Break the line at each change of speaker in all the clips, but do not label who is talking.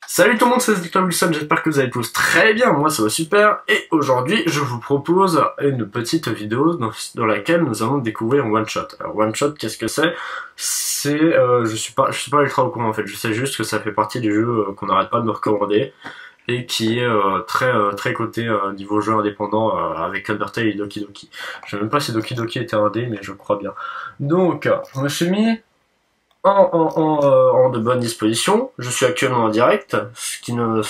Salut tout le monde, c'est Victor Wilson, j'espère que vous allez tous très bien, moi ça va super, et aujourd'hui je vous propose une petite vidéo dans laquelle nous allons découvrir One Shot. Alors One Shot, qu'est-ce que c'est? Je suis pas ultra au courant en fait, je sais juste que ça fait partie du jeu qu'on n'arrête pas de me recommander, et qui est très coté niveau jeu indépendant avec Undertale et Doki Doki. Je sais même pas si Doki Doki était un dé, mais je crois bien. Donc, je me suis mis en de bonnes dispositions. Je suis actuellement en direct, ce qui ne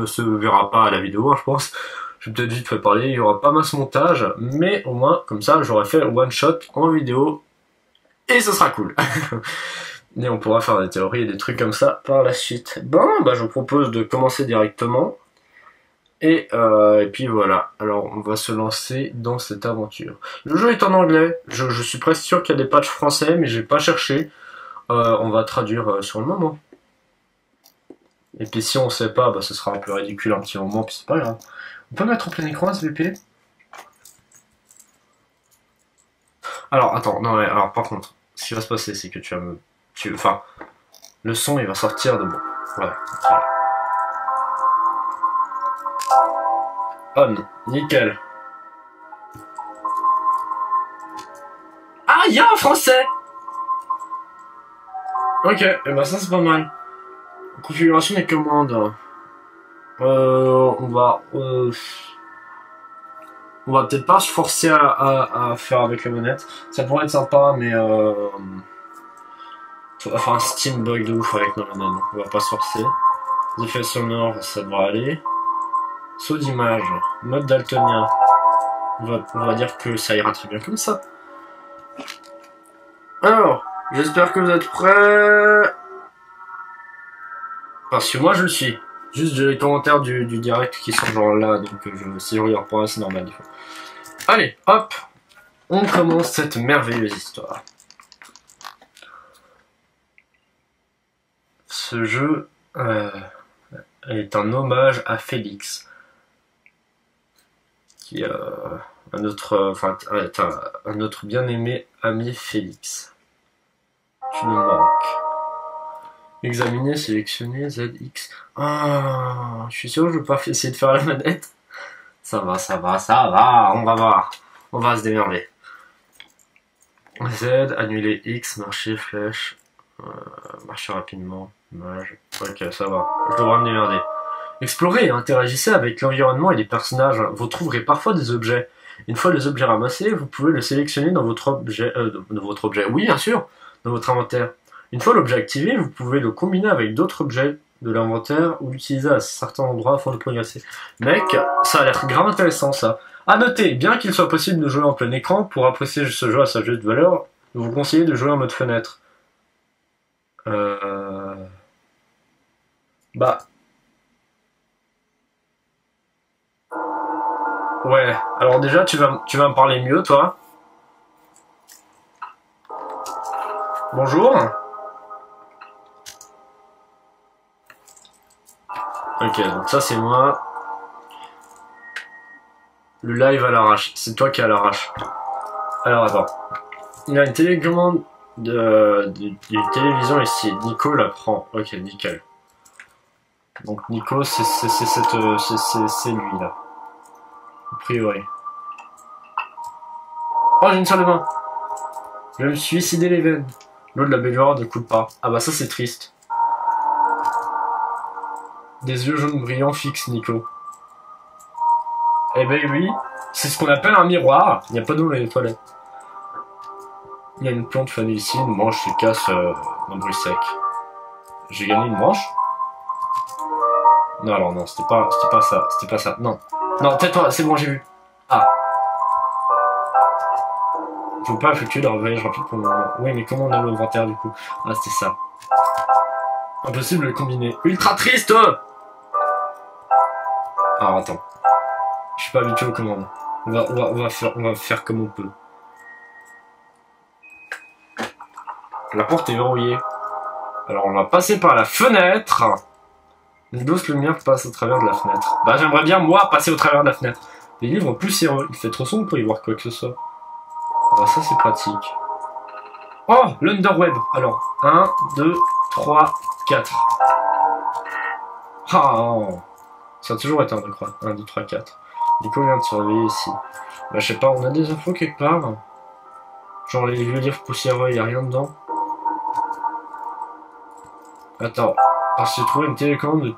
se verra pas à la vidéo, hein, je pense. Je vais peut-être vite fait parler, il y aura pas masse montage, mais au moins, comme ça, j'aurai fait one shot en vidéo, et ce sera cool. Et on pourra faire des théories et des trucs comme ça par la suite. Bon, bah je vous propose de commencer directement. Et puis voilà, alors on va se lancer dans cette aventure. Le jeu est en anglais, je suis presque sûr qu'il y a des patchs français, mais j'ai pas cherché. On va traduire sur le moment. Et puis si on sait pas, bah ce sera un peu ridicule un petit moment, puis c'est pas grave. On peut mettre en plein écran SVP. Alors attends, non mais alors par contre, ce qui va se passer c'est que tu vas me... Enfin, le son il va sortir de bon. Voilà. On, nickel. Ah, il y a un français. Ok, et bah ça c'est pas mal. Configuration des commandes. On va peut-être pas se forcer à faire avec la manette. Ça pourrait être sympa, mais enfin un Steam bug de ouf avec la manette, donc on va pas se forcer. Les effets sonores, ça devrait aller. Saut d'image, mode daltonien. On va dire que ça ira très bien comme ça. Alors, j'espère que vous êtes prêts. Parce que moi je le suis. Juste j'ai les commentaires du direct qui sont genre là, donc si je regarde pas, c'est normal. Allez, hop, on commence cette merveilleuse histoire. Ce jeu est un hommage à Félix, qui est un autre bien-aimé ami Félix. Tu nous manques. Examiner, sélectionner, ZX. Ah, je suis sûr que je vais pas essayer de faire la manette. Ça va, on va voir. On va se démerder. Z, annuler X, marcher, flèche. Marcher rapidement, image. Ok, ça va. Je devrais me démerder. Explorez et interagissez avec l'environnement et les personnages. Vous trouverez parfois des objets. Une fois les objets ramassés, vous pouvez le sélectionner dans votre objet. Oui, bien sûr, dans votre inventaire. Une fois l'objet activé, vous pouvez le combiner avec d'autres objets de l'inventaire ou l'utiliser à certains endroits afin de progresser. Mec, ça a l'air grave intéressant ça. A noter, bien qu'il soit possible de jouer en plein écran, pour apprécier ce jeu à sa juste valeur, je vous conseille de jouer en mode fenêtre. Bah... Ouais, alors déjà tu vas me parler mieux toi. Bonjour. Ok, donc ça c'est moi. Le live à l'arrache, c'est toi qui es à l'arrache. Alors attends. Il y a une télécommande d'une télévision ici. Nico la prend. Ok, nickel. Donc Nico, c'est lui là. A priori. Oh, j'ai une salle de bain. Je vais me suicider les veines. L'eau de la baignoire ne coule pas. Ah bah ça c'est triste. Des yeux jaunes brillants fixent Nico. Eh ben oui, c'est ce qu'on appelle un miroir. Il n'y a pas d'eau dans les toilettes. Il y a une plante fanée ici, une branche se casse d'un bruit sec. J'ai gagné une branche? Non alors non, c'était pas ça, non. Non, tais-toi, c'est bon, j'ai vu. Ah. Faut pas effectuer de voyage rapide pour le moment. Oui, mais comment on a l'inventaire du coup? Ah, c'était ça. Impossible de le combiner. Ultra triste! Alors attends. Je suis pas habitué aux commandes. On va faire comme on peut. La porte est verrouillée. Alors on va passer par la fenêtre. Dos le mien passe au travers de la fenêtre. Bah j'aimerais bien moi passer au travers de la fenêtre. Les livres poussiéreux. Il fait trop sombre pour y voir quoi que ce soit. Ah ça c'est pratique. Oh, l'Underweb. Alors, 1, 2, 3, 4. Ah non. Ça a toujours été un 2, 3, 1, 2, 3, 4. Nico vient de se réveiller ici. Bah, je sais pas, on a des infos quelque part. Genre les vieux livres poussiéreux, y a rien dedans. Attends. Parce que j'ai trouvé une télécommande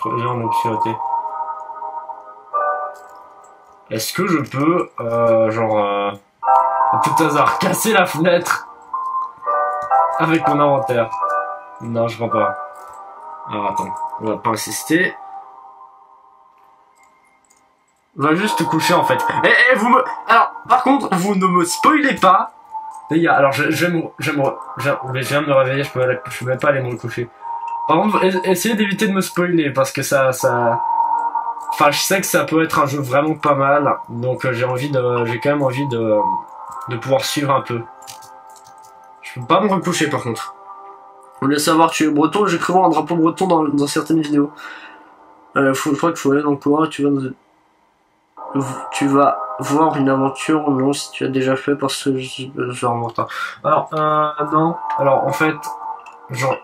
de genre d'obscurité. Est-ce que je peux, à tout hasard, casser la fenêtre avec mon inventaire? Non, je crois pas. Alors attends, on va pas insister. On va juste te coucher en fait. Vous me... Alors, par contre, vous ne me spoilez pas. Les gars, alors je viens de me réveiller, je peux même pas aller me recoucher. Par contre, essayez d'éviter de me spoiler parce que ça... Enfin, je sais que ça peut être un jeu vraiment pas mal, donc j'ai quand même envie de pouvoir suivre un peu. Je peux pas me recoucher par contre. On voulait savoir, tu es breton, j'ai cru voir un drapeau breton dans certaines vidéos. Je crois qu'il faut aller dans le couloir, tu vas voir une aventure, non, si tu as déjà fait, parce que je vais en retard. Alors, non, alors en fait, genre,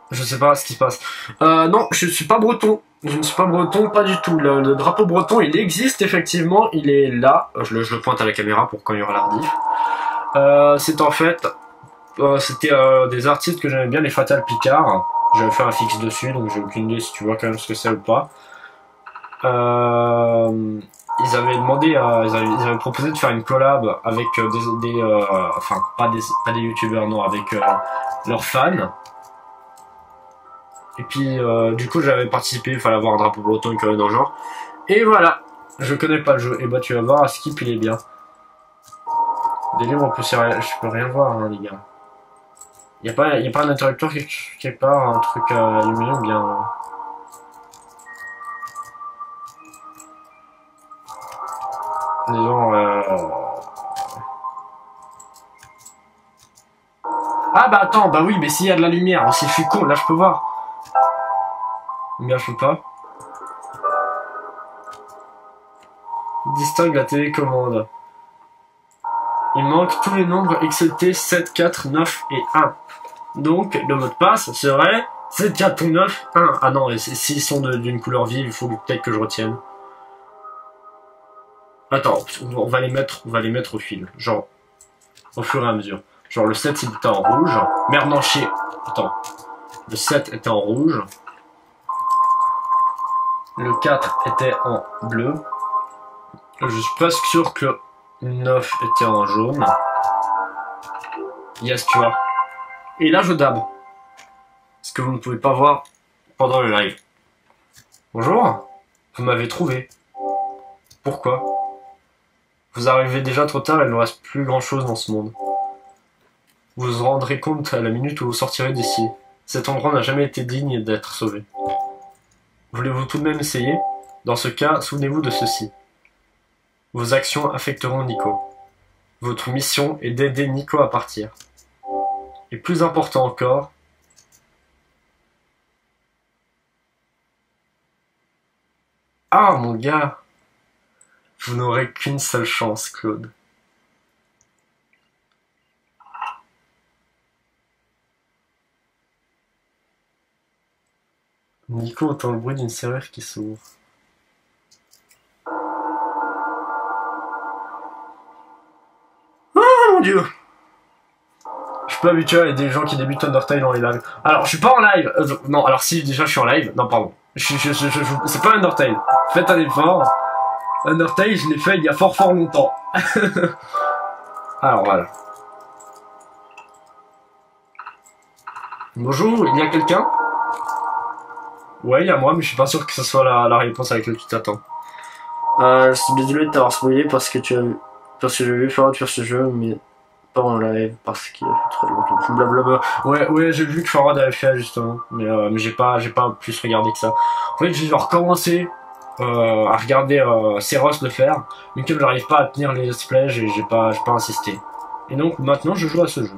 je sais pas ce qui se passe. Non, je suis pas breton. Je ne suis pas breton, pas du tout. Le drapeau breton, il existe effectivement, il est là. Je le pointe à la caméra pour quand il y aura la rediff. C'est en fait, c'était des artistes que j'aimais bien, les Fatal Picard. J'avais fait un fixe dessus, donc j'ai aucune idée si tu vois quand même ce que c'est ou pas. Ils avaient demandé, ils avaient proposé de faire une collab avec enfin pas des youtubeurs, non, avec leurs fans. Et puis du coup j'avais participé, il fallait avoir un drapeau breton et dans le genre. Et voilà, je connais pas le jeu. Et bah tu vas voir, à Skip il est bien. Des livres en plus, je peux rien voir hein, les gars. Y a pas un interrupteur quelque part, un truc allumé ou bien. Disons Ah bah attends, bah oui, mais s'il y a de la lumière, si je suis con, là je peux voir. Ou bien je peux pas. Distingue la télécommande. Il manque tous les nombres XLT 7, 4, 9 et 1. Donc le mot de passe serait 7, 4, 9, 1. Ah non, s'ils sont d'une couleur vive, il faut peut-être que je retienne. Attends, on va les mettre au fil. Genre, au fur et à mesure. Genre le 7 il était en rouge. Merde non chier. Attends. Le 7 était en rouge. Le 4 était en bleu. Je suis presque sûr que le 9 était en jaune. Yes, tu vois. Et là je dab. Ce que vous ne pouvez pas voir pendant le live. Bonjour. Vous m'avez trouvé. Pourquoi? Vous arrivez déjà trop tard et il ne reste plus grand chose dans ce monde. Vous vous rendrez compte à la minute où vous sortirez d'ici. Cet endroit n'a jamais été digne d'être sauvé. Voulez-vous tout de même essayer? Dans ce cas, souvenez-vous de ceci. Vos actions affecteront Nico. Votre mission est d'aider Nico à partir. Et plus important encore, ah mon gars, vous n'aurez qu'une seule chance, Claude. Nico entend le bruit d'une serrure qui s'ouvre. Oh mon dieu! Je suis pas habitué à des gens qui débutent Undertale dans les lives. Alors, je suis pas en live. Non, alors si, déjà je suis en live. Non, pardon. C'est pas Undertale. Faites un effort. Undertale, je l'ai fait il y a fort longtemps. Alors voilà. Bonjour, il y a quelqu'un? Ouais, il y a moi, mais je suis pas sûr que ce soit la réponse à laquelle tu t'attends. Je suis désolé de t'avoir spoilé parce que j'ai vu Farad faire ce jeu, mais pas en live parce qu'il a fait très longtemps. Blablabla. Ouais, j'ai vu que Farad avait fait justement, mais j'ai pas plus regardé que ça. En fait, j'ai recommencé à regarder Seros le faire, mais comme j'arrive pas à tenir les let's play, j'ai pas insisté. Et donc maintenant, je joue à ce jeu.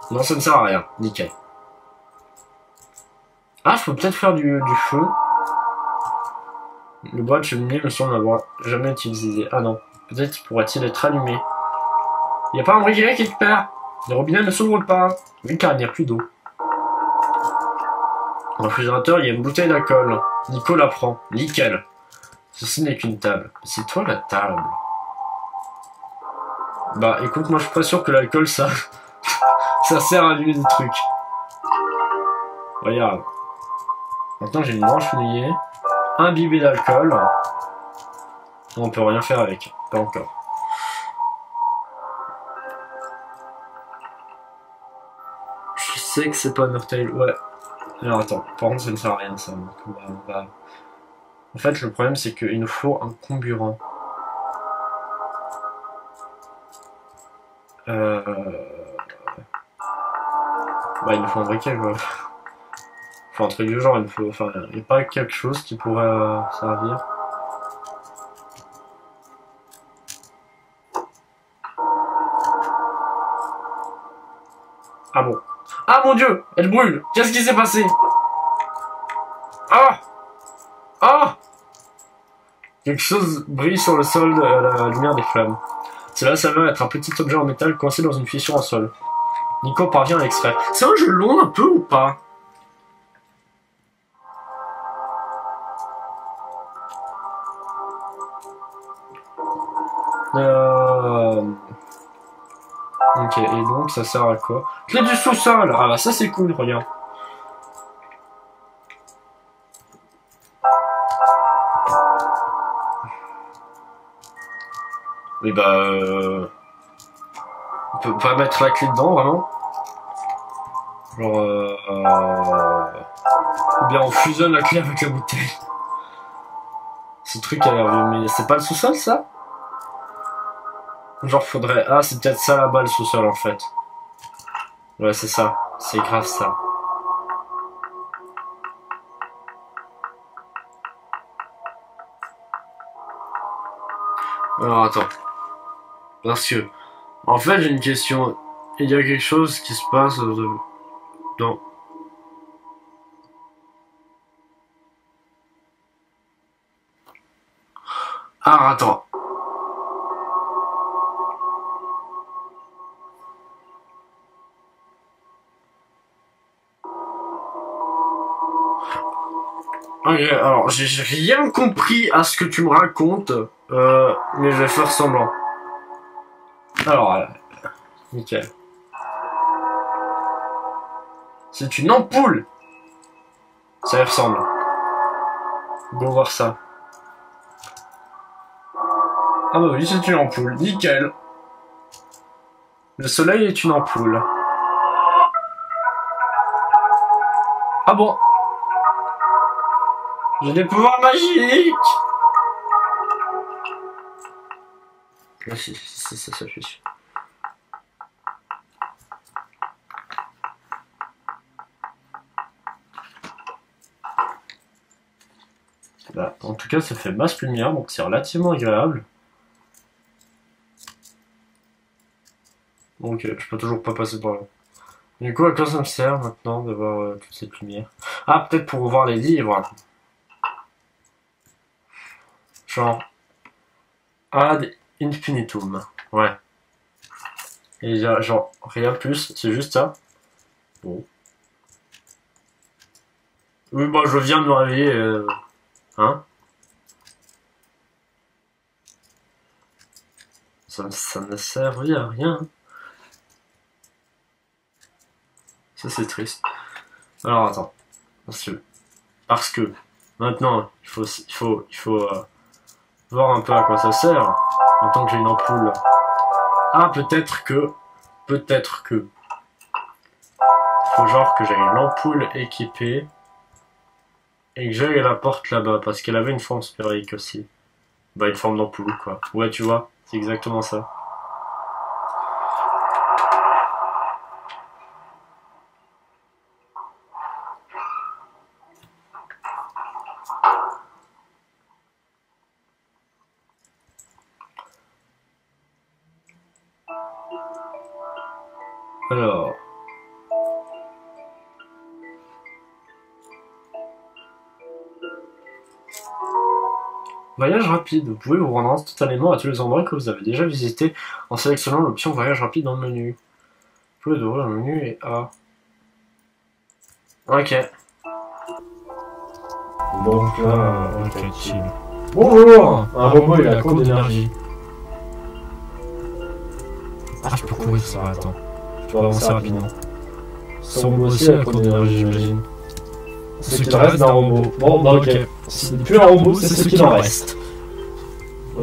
Non, ça ne sert à rien. Nickel. Ah, je peux peut-être faire du feu. Le bois de cheminée me semble n'avoir jamais utilisé. Ah non. Peut-être pourrait-il être allumé. Y a pas un briquet quelque part? Les robinets ne s'ouvrent pas. Oui, car il n'y a plus d'eau. Dans le réfrigérateur, il y a une bouteille d'alcool. Nico la prend. Nickel. Ceci n'est qu'une table. C'est toi la table. Bah écoute, moi je suis pas sûr que l'alcool ça... ça sert à allumer des trucs. Regarde. Maintenant j'ai une branche mouillée. Imbibée d'alcool. On peut rien faire avec. Pas encore. Je sais que c'est pas Undertale. Ouais. Alors attends. Par contre ça ne sert à rien ça. Donc, on va... En fait le problème c'est qu'il nous faut un comburant. Bah, il nous faut un briquet, quoi. Enfin, un truc du genre, il nous faut... Enfin, il n'y a pas quelque chose qui pourrait servir. Ah bon. Ah mon dieu! Elle brûle! Qu'est-ce qui s'est passé? Ah! Ah! Quelque chose brille sur le sol à la lumière des flammes. Cela s'avère être un petit objet en métal coincé dans une fissure en sol. Nico parvient à l'extraire. C'est un jeu long un peu ou pas? Ok, et donc ça sert à quoi? Clé du sous-sol! Ah bah ça c'est cool, regarde. Oui bah on peut pas mettre la clé dedans vraiment. Genre ou bien on fusionne la clé avec la bouteille. Ce truc a l'air vieux, mais c'est pas le sous-sol ça? Genre faudrait... Ah c'est peut-être ça là-bas le sous-sol en fait. Ouais c'est ça, c'est grave ça. Alors attends. Parce que... En fait j'ai une question. Il y a quelque chose qui se passe dans... Ah attends. Ok, alors j'ai rien compris à ce que tu me racontes, mais je vais faire semblant. Alors, nickel. C'est une ampoule. Ça y ressemble. Go voir ça. Ah bah oui, c'est une ampoule. Nickel. Le soleil est une ampoule. Ah bon? J'ai des pouvoirs magiques. Ah si, ça s'affiche. Là, en tout cas, ça fait masse lumière, donc c'est relativement agréable. Donc, je peux toujours pas passer par là. Du coup, à quoi ça me sert maintenant d'avoir toute cette lumière? Ah, peut-être pour voir les livres. Genre, ad infinitum. Ouais. Et il y a genre rien de plus, c'est juste ça. Bon. Oui, bah je viens de me réveiller. Hein? Ça ne servait à rien. Ça c'est triste. Alors attends. Parce que maintenant il faut voir un peu à quoi ça sert. Maintenant que j'ai une ampoule. Ah peut-être que. Faut genre que j'ai une ampoule équipée. Et que j'aille à la porte là-bas. Parce qu'elle avait une forme sphérique aussi. Bah une forme d'ampoule quoi. Ouais tu vois. C'est exactement ça. Alors. Voyage rapide. Vous pouvez vous rendre instantanément à tous les endroits que vous avez déjà visités en sélectionnant l'option voyage rapide dans le menu. Plus d'ouvrir le menu et A. Ok.
Donc là, ok, chill. Bonjour! Un robot et la courbe d'énergie. Ah, je peux courir ça, attends. Je dois avancer rapidement. Ce robot aussi a la courbe d'énergie, j'imagine. C'est ce qu'il reste d'un robot. Bon, bah ok. Ce n'est plus un robot, c'est ce qu'il en reste.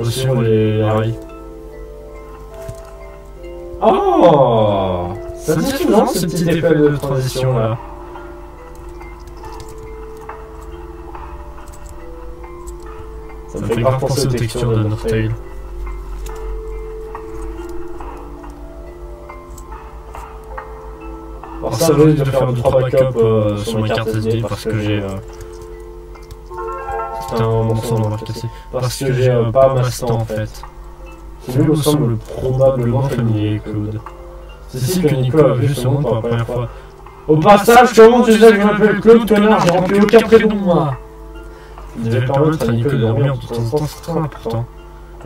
Sur les Harry. Oh! Ça me dit non, ce petit effet de transition là. Ça me fait grave penser aux textures de Undertale. Alors ça, je vais faire 2-3 backups sur ma carte SD parce que j'ai... C'était un morceau en avoir cassé. Parce que j'ai pas masse temps en fait. Ce jeu me semble probablement familier, Claude. C'est ici que Nico a vu ce monde pour la première fois. Au passage, comment tu sais que je m'appelle Claude, connard? J'ai rempli aucun prénom, moi! Il devait permettre à Nico de dormir de temps en temps, c'est très important.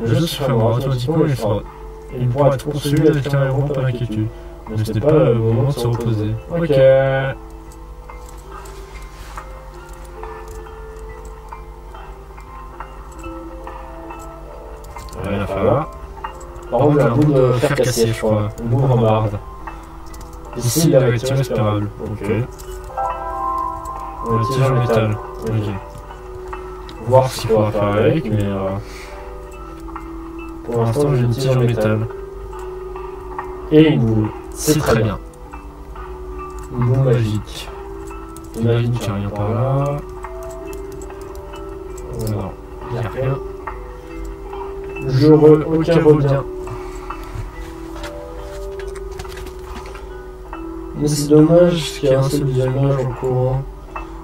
Le jeu se fermera automatiquement et il pourra être poursuivi avec un héros par inquiétude. Mais ce n'est pas le moment de se reposer. Ok. Rien à faire là. Par contre, j'ai un bout de fer cassé, je crois. Une boue rambarde. Ici, il avait tiré spirale. Ok. Un tige en métal. Ok. Voir ce qu'il faudra faire avec, mais pour l'instant, j'ai une tige en métal. Et une boule. C'est très bien. Une boule magique. Une magique, il n'y a rien par là. Non, il n'y a rien. Ok, reviens. Mais c'est dommage qu'il y a un seul diamant en courant.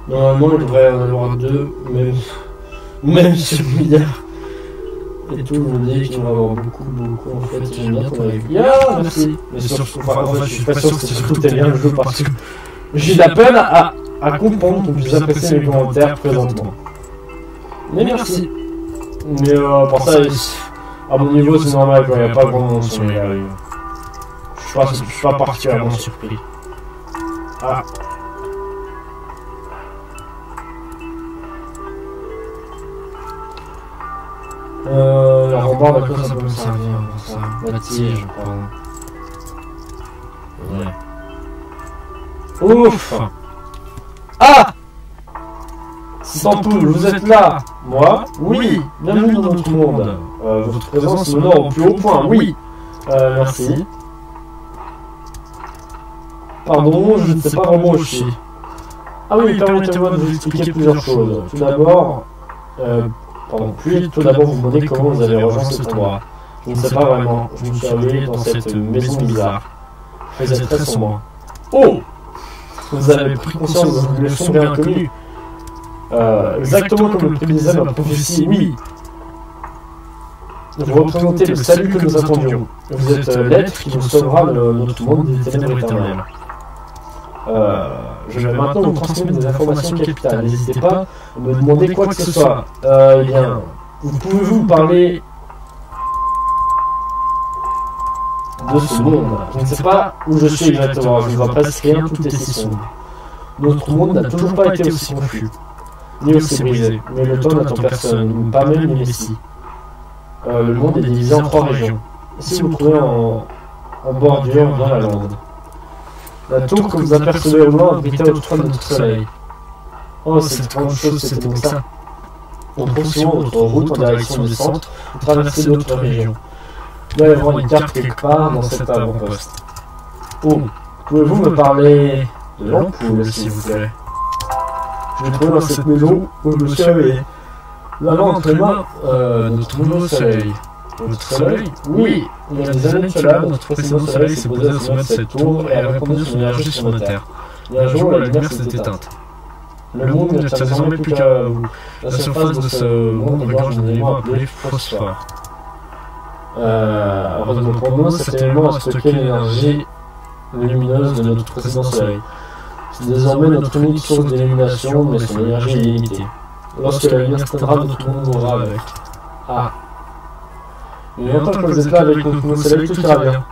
Normalement, il devrait y en avoir deux, même sur le milliard. Et tout, je me dis qu'il va y avoir beaucoup. En fait, j'aime bien ton avis. Yeah, merci. Mais surtout, enfin, en fait, je suis pas sûr que c'est surtout que t'aimes bien le jeu parce que j'ai de la peine à comprendre qu'on puisse apprécier les commentaires présentement. Mais merci. Mais pour ça, à mon niveau, c'est normal quand il n'y a pas grand monde sur les lives. Je suis pas particulièrement surpris. Ah. La rambarde, à quoi ça peut me servir pour ça? La tige, pardon. Ouais. Ouf! Ah! Sampoule, vous êtes là? Moi? Oui! Bienvenue dans notre monde. Votre présence m'honore au plus haut point, oui! Merci. Pardon, je ne sais pas vraiment où je suis. Ah oui, permettez-moi de vous expliquer plusieurs choses. Tout d'abord, tout d'abord vous demander comment vous avez rejoint cet endroit. Je ne sais pas vraiment, je me suis réveillé dans cette maison bizarre. Il faisait très sombre. Oh! Vous avez pris conscience d'une leçon bien connue. Exactement comme le prédisait ma prophétie, oui. Vous représentez le salut que nous attendions. Vous êtes l'être qui nous sauvera de notre monde des ténèbres éternelles. Je vais maintenant vous transmettre des informations capitales. N'hésitez pas à me demander quoi que ce soit. Eh bien, pouvez-vous parler de ce monde? Je ne sais pas où je suis exactement. Je ne vois presque rien, tout est si sombre. Notre monde n'a toujours pas été aussi confus, ni aussi brisé. Mais le temps n'attend personne, pas même les messies. Le monde est divisé en 3 régions. Ici, vous trouvez en bordure dans la lande. La tour que vous apercevez au loin abritait autrefois notre soleil. Oh, cette grande chose, c'était donc ça. On poursuivant notre route en direction du centre, pour traverser d'autres régions. Il doit y avoir une carte quelque part dans cet avant-poste. Oh, pouvez-vous me parler de l'ampoule, s'il vous plaît? Je l'ai trouvée dans cette maison où je me suis réveillé. Là-bas, entre les mains, notre nouveau soleil. Votre soleil? Oui, il y a des années de cela, notre précédent soleil s'est posé au sommet de cette tour et a répandu son énergie sur nos terres. Et un jour, la lumière s'est éteinte. Le monde ne tient désormais plus qu'à vous. La surface de ce monde regorge d'un élément appelé phosphore. Heureusement pour nous, cet élément a stocké l'énergie lumineuse de notre précédent soleil. C'est désormais notre unique source d'illumination, mais son énergie est limitée. Lorsque la lumière s'éteindra, notre monde mourra avec. Ah. Il y a longtemps que vous êtes là avec notre nouveau soleil, tout ira bien.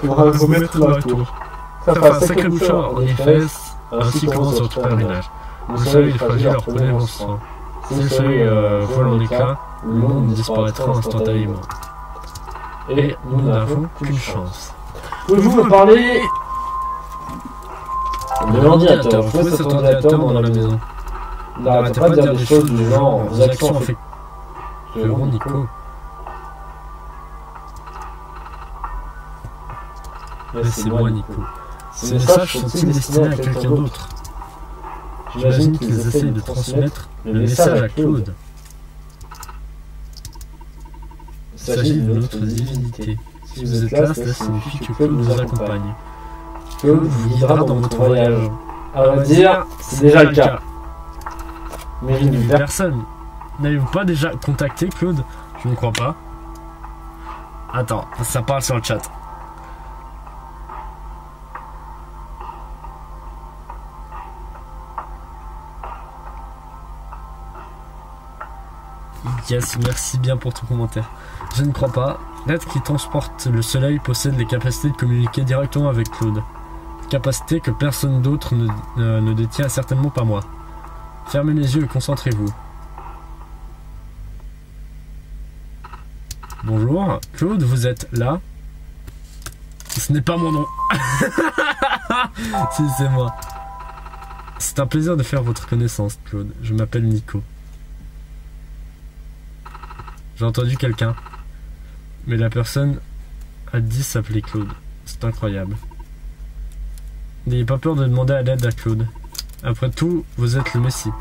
Il faudra remettre dans la tour. Ça fait un sacré bouchard dans les fesses, ainsi commence votre pèlerinage. Le soleil est fragile, alors prenez vos soins. Si le soleil vole en éclats, le monde disparaîtra instantanément. Et nous n'avons qu'une chance. Pouvez-vous me parler de l'ordinateur? Vous trouvez cet ordinateur dans la maison? N'arrêtez pas de dire des choses du genre vos actions affecteront Nico. Mais c'est moi, Nico. Ces messages sont-ils destinés à quelqu'un d'autre? J'imagine qu'ils essayent de transmettre le message à Claude. Il s'agit de notre divinité. Si vous êtes là, cela signifie que Claude nous accompagne. Claude vous guidera dans votre voyage. À vrai dire, c'est déjà le cas. Mais je n'ai vu personne. N'avez-vous pas déjà contacté Claude? Je ne crois pas. Attends, ça parle sur le chat. Yes, merci bien pour ton commentaire. Je ne crois pas. L'être qui transporte le soleil possède les capacités de communiquer directement avec Claude. Capacité que personne d'autre ne détient, certainement pas moi. Fermez les yeux et concentrez-vous. Bonjour, Claude, vous êtes là? Ce n'est pas mon nom. Si, c'est moi. C'est un plaisir de faire votre connaissance, Claude. Je m'appelle Nico. J'ai entendu quelqu'un. Mais la personne a dit s'appeler Claude. C'est incroyable. N'ayez pas peur de demander à l'aide à Claude. Après tout, vous êtes le Messie.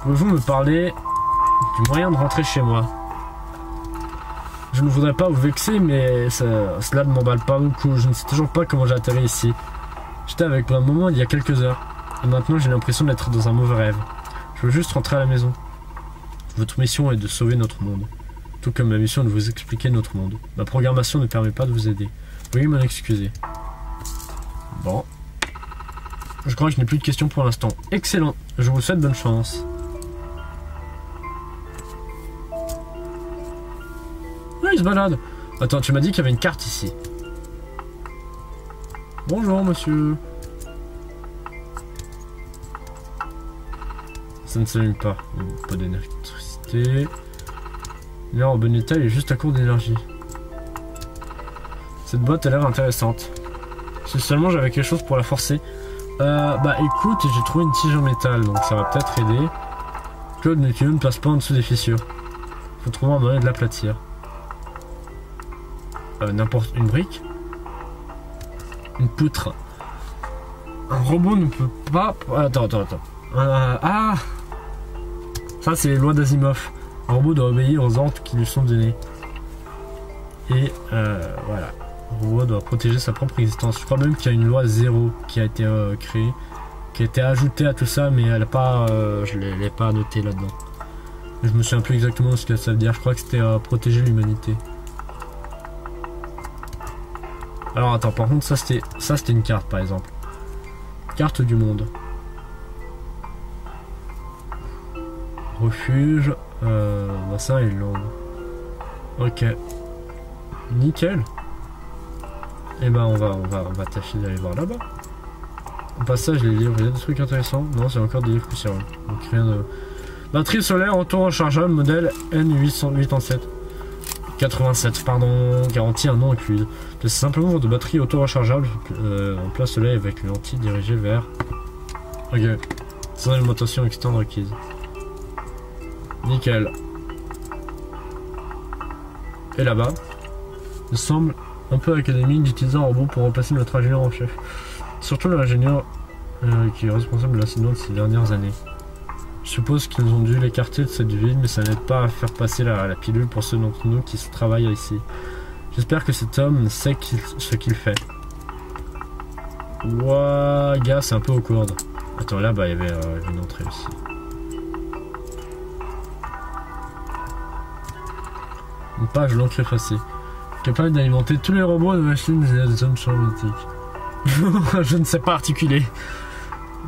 Pouvez-vous me parler du moyen de rentrer chez moi? Je ne voudrais pas vous vexer, mais cela ne m'emballe pas beaucoup. Je ne sais toujours pas comment j'ai atterri ici. J'étais avec un moment il y a quelques heures. Et maintenant j'ai l'impression d'être dans un mauvais rêve. Je veux juste rentrer à la maison. Votre mission est de sauver notre monde. Tout comme ma mission de vous expliquer notre monde. Ma programmation ne permet pas de vous aider. Veuillez m'en excuser. Bon. Je crois que je n'ai plus de questions pour l'instant. Excellent. Je vous souhaite bonne chance. Oui, il se balade. Attends, tu m'as dit qu'il y avait une carte ici. Bonjour, monsieur. Ça ne s'allume pas. Pas d'électricité. L'air en bon état, il est juste à court d'énergie. Cette boîte a l'air intéressante. Si seulement j'avais quelque chose pour la forcer. Bah écoute, j'ai trouvé une tige en métal, donc ça va peut-être aider. Claude ne passe pas en dessous des fissures. Faut trouver un moyen de l'aplatir. N'importe une brique. Une poutre. Un robot ne peut pas... Attends. Ah, ça c'est les lois d'Asimov. Un robot doit obéir aux ordres qui lui sont donnés. Et voilà. Le robot doit protéger sa propre existence. Je crois même qu'il y a une loi 0 qui a été créée, qui a été ajoutée à tout ça, mais elle a pas, je ne l'ai pas noté là-dedans. Je me souviens plus exactement de ce que ça veut dire. Je crois que c'était protéger l'humanité. Alors attends, par contre ça c'était une carte par exemple. Carte du monde. Refuge, bassin et langue. Ok. Nickel. Et ben on va tâcher d'aller voir là-bas. Au passage les livres, il y a des trucs intéressants. Non, c'est encore des livres poussiéreux. Donc rien de... Batterie solaire auto rechargeable modèle N807. 87, pardon, garantie un an inclus. C'est simplement votre batterie auto rechargeable en plein soleil avec une lentille dirigée vers... Ok. Sans alimentation externe requise. Nickel. Et là-bas, il semble un peu académique d'utiliser un robot pour remplacer notre ingénieur en chef. Surtout l'ingénieur qui est responsable de l'incident de ces dernières années. Je suppose qu'ils ont dû l'écarter de cette ville, mais ça n'aide pas à faire passer la pilule pour ceux d'entre nous qui travaillent ici. J'espère que cet homme sait ce qu'il fait. Ouah, gars, c'est un peu awkward. Attends, là, bah, il y avait une entrée aussi. Une page l'encre effacée. Capable d'alimenter tous les robots de machines et des hommes charmatiques. Je ne sais pas articuler.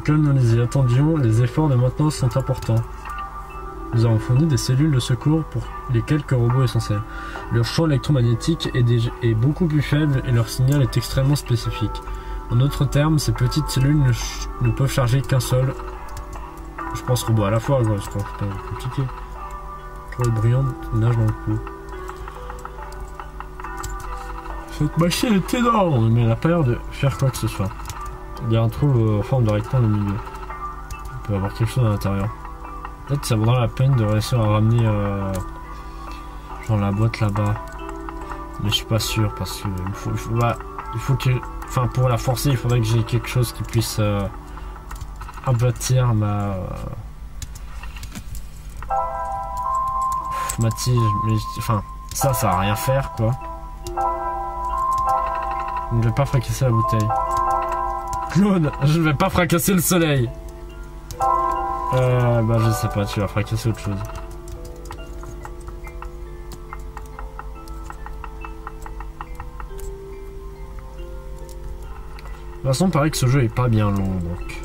Comme nous les y attendions, les efforts de maintenance sont importants. Nous avons fourni des cellules de secours pour les quelques robots essentiels. Leur champ électromagnétique est beaucoup plus faible et leur signal est extrêmement spécifique. En d'autres termes, ces petites cellules ne peuvent charger qu'un seul, je pense, robot à la fois, quoi. Je pense que c'est pas compliqué. Étoile brillante nage dans le pot. Cette machine est énorme, mais elle n'a pas l'air de faire quoi que ce soit. Il y a un trou en forme de rectangle au milieu. Il peut y avoir quelque chose à l'intérieur. Peut-être que ça vaudra la peine de réussir à ramener genre la boîte là-bas. Mais je suis pas sûr parce que il faut que... Enfin, pour la forcer, il faudrait que j'ai quelque chose qui puisse aplatir ma tige. Mais enfin, ça va rien faire quoi. Je ne vais pas fracasser la bouteille. Claude, je ne vais pas fracasser le soleil. Bah je sais pas, tu vas fracasser autre chose. De toute façon, il paraît que ce jeu est pas bien long, donc...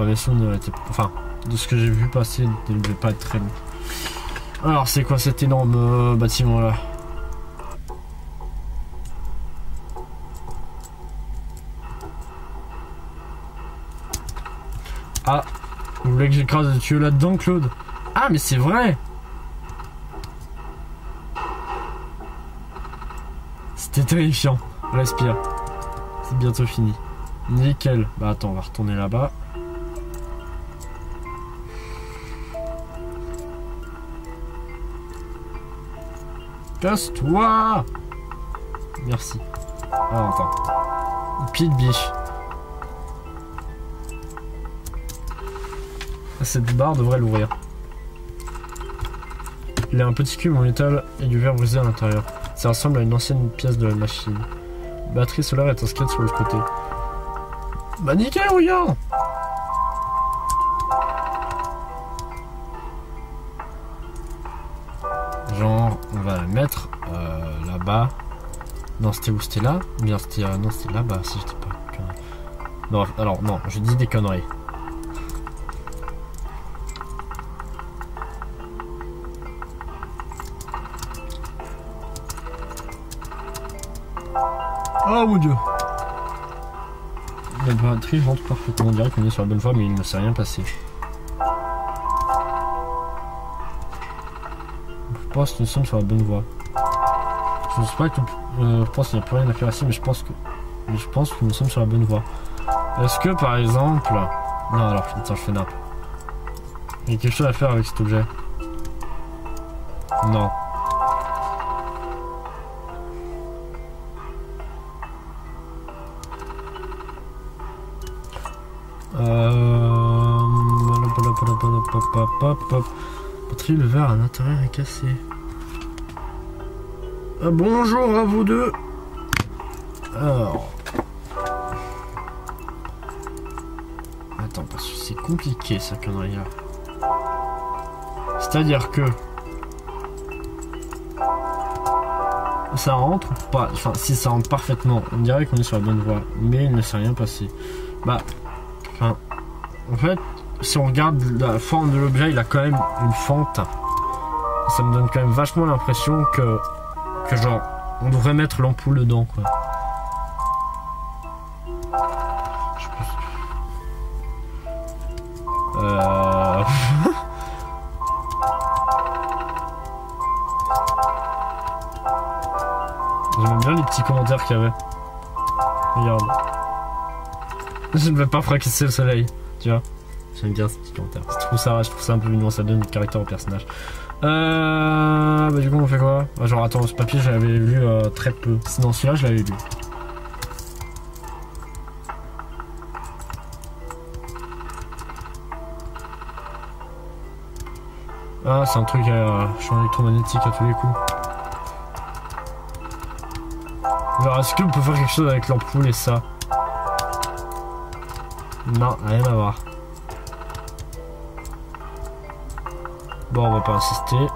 Mes souvenirs étaient... Enfin, de ce que j'ai vu passer, il ne devait pas être très long. Alors, c'est quoi cet énorme bâtiment là? Ah, vous voulez que j'écrase le tuyau là-dedans, Claude? Ah, mais c'est vrai! C'était terrifiant. Respire. C'est bientôt fini. Nickel. Bah attends, on va retourner là-bas. Casse-toi! Merci. Ah, attends. Pied de biche. Cette barre devrait l'ouvrir. Il a un petit cube en métal et du verre brisé à l'intérieur. Ça ressemble à une ancienne pièce de la machine. La batterie solaire est inscrite sur l'autre côté. Bah nickel, regarde! Genre, on va la mettre là-bas. Non, c'était où? C'était là? Bien, c'était non, c'était là-bas, si j'étais pas connerie. Non, alors, non, je dis des conneries. Oh mon dieu! La batterie rentre parfaitement. On dirait qu'on est sur la bonne voie, mais il ne s'est rien passé. Je pense que nous sommes sur la bonne voie. Je ne sais pas que... je pense qu'il n'y a plus rien à faire ici, mais je pense que nous sommes sur la bonne voie. Est-ce que par exemple... Non, alors, attends, je fais nappe. Il y a quelque chose à faire avec cet objet. Non. Batterie, le verre à l'intérieur est cassé. Ah, bonjour à vous deux. Alors. Attends, parce que c'est compliqué ça connerie là. C'est-à-dire que ça rentre ou pas? Enfin, si ça rentre parfaitement, on dirait qu'on est sur la bonne voie, mais il ne s'est rien passé. Bah, enfin, en fait, si on regarde la forme de l'objet, il a quand même une fente. Ça me donne quand même vachement l'impression que genre, on devrait mettre l'ampoule dedans, quoi. Je pense... J'aime bien les petits commentaires qu'il y avait. Regarde. Je ne vais pas fracasser le soleil, tu vois. J'aime bien ces petits commentaires. Je trouve ça un peu mignon, ça donne du caractère au personnage. Bah du coup on fait quoi? Genre attends, ce papier je l'avais lu très peu. Sinon celui-là je l'avais lu. Ah c'est un truc champ électromagnétique à tous les coups. Alors est-ce qu'on peut faire quelque chose avec l'ampoule et ça? Non, rien à voir. Bon, on va pas insister.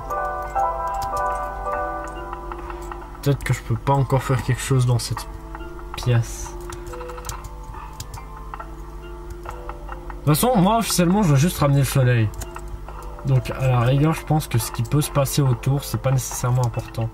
Peut-être que je peux pas encore faire quelque chose dans cette pièce. De toute façon, moi officiellement, je dois juste ramener le soleil. Donc à la rigueur, je pense que ce qui peut se passer autour, c'est pas nécessairement important.